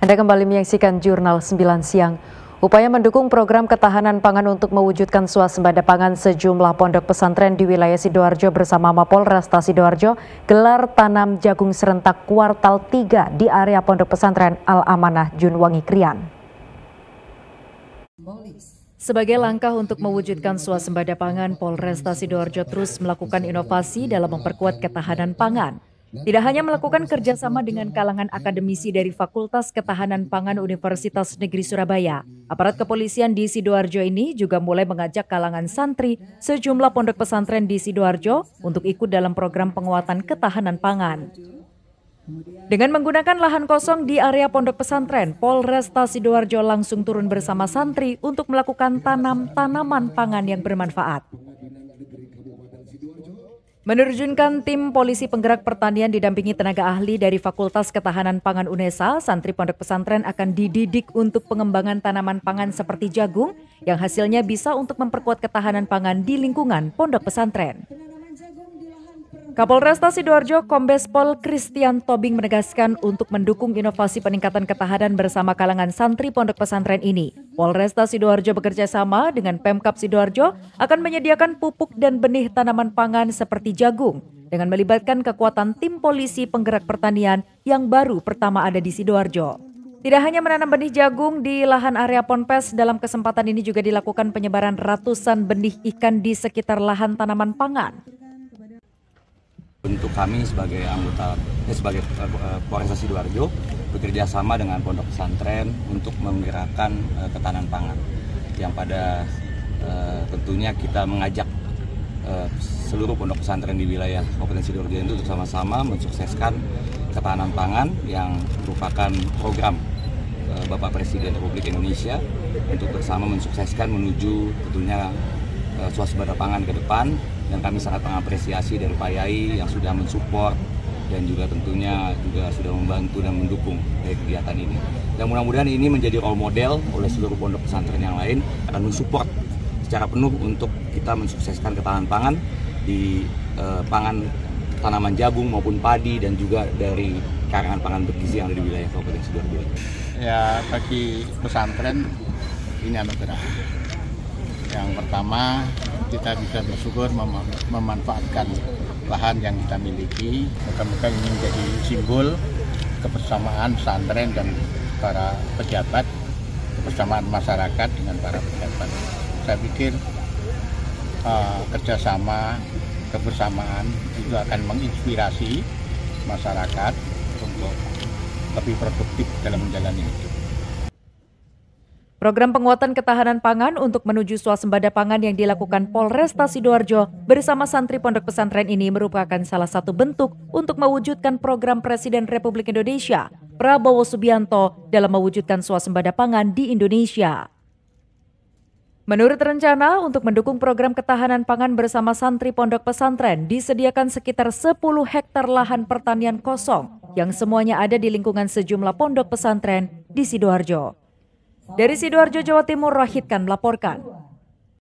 Anda kembali menyaksikan Jurnal 9 Siang. Upaya mendukung program ketahanan pangan untuk mewujudkan swasembada pangan sejumlah pondok pesantren di wilayah Sidoarjo bersama Mapolresta Sidoarjo gelar tanam jagung serentak kuartal 3 di area pondok pesantren Al-Amanah Junwangi Krian. Sebagai langkah untuk mewujudkan swasembada pangan, Polresta Sidoarjo terus melakukan inovasi dalam memperkuat ketahanan pangan. Tidak hanya melakukan kerjasama dengan kalangan akademisi dari Fakultas Ketahanan Pangan Universitas Negeri Surabaya, aparat kepolisian di Sidoarjo ini juga mulai mengajak kalangan santri sejumlah pondok pesantren di Sidoarjo untuk ikut dalam program penguatan ketahanan pangan. Dengan menggunakan lahan kosong di area pondok pesantren, Polresta Sidoarjo langsung turun bersama santri untuk melakukan tanam tanaman pangan yang bermanfaat. Menerjunkan tim polisi penggerak pertanian didampingi tenaga ahli dari Fakultas Ketahanan Pangan UNESA, santri pondok pesantren akan dididik untuk pengembangan tanaman pangan seperti jagung yang hasilnya bisa untuk memperkuat ketahanan pangan di lingkungan pondok pesantren. Kapolresta Sidoarjo Kombes Pol Christian Tobing menegaskan untuk mendukung inovasi peningkatan ketahanan bersama kalangan santri pondok pesantren ini, Polresta Sidoarjo bekerja sama dengan Pemkab Sidoarjo akan menyediakan pupuk dan benih tanaman pangan seperti jagung dengan melibatkan kekuatan tim polisi penggerak pertanian yang baru pertama ada di Sidoarjo. Tidak hanya menanam benih jagung di lahan area Ponpes, dalam kesempatan ini juga dilakukan penyebaran ratusan benih ikan di sekitar lahan tanaman pangan. Untuk kami sebagai Polresta Sidoarjo bekerja sama dengan pondok pesantren untuk menggerakkan ketahanan pangan yang pada tentunya kita mengajak seluruh pondok pesantren di wilayah Kabupaten Sidoarjo itu untuk sama-sama mensukseskan ketahanan pangan yang merupakan program Bapak Presiden Republik Indonesia untuk bersama mensukseskan menuju tentunya swasembada pangan ke depan. Dan kami sangat mengapresiasi dari Pak Yai yang sudah mensupport dan juga tentunya juga sudah membantu dan mendukung dari kegiatan ini. Dan mudah-mudahan ini menjadi role model oleh seluruh pondok pesantren yang lain akan mensupport secara penuh untuk kita mensukseskan ketahanan pangan di pangan tanaman jagung maupun padi dan juga dari karangan pangan bergizi yang ada di wilayah Kabupaten Sidoarjo. Ya, bagi pesantren ini anugerah. Yang pertama, kita bisa bersyukur memanfaatkan lahan yang kita miliki. Moga-moga ini menjadi simbol kebersamaan pesantren dan para pejabat, kebersamaan masyarakat dengan para pejabat. Saya pikir kerjasama, kebersamaan itu akan menginspirasi masyarakat untuk lebih produktif dalam menjalani hidup. Program penguatan ketahanan pangan untuk menuju swasembada pangan yang dilakukan Polresta Sidoarjo bersama santri pondok pesantren ini merupakan salah satu bentuk untuk mewujudkan program Presiden Republik Indonesia, Prabowo Subianto, dalam mewujudkan swasembada pangan di Indonesia. Menurut rencana, untuk mendukung program ketahanan pangan bersama santri pondok pesantren, disediakan sekitar 10 hektar lahan pertanian kosong yang semuanya ada di lingkungan sejumlah pondok pesantren di Sidoarjo. Dari Sidoarjo, Jawa Timur, Rahid Khan melaporkan.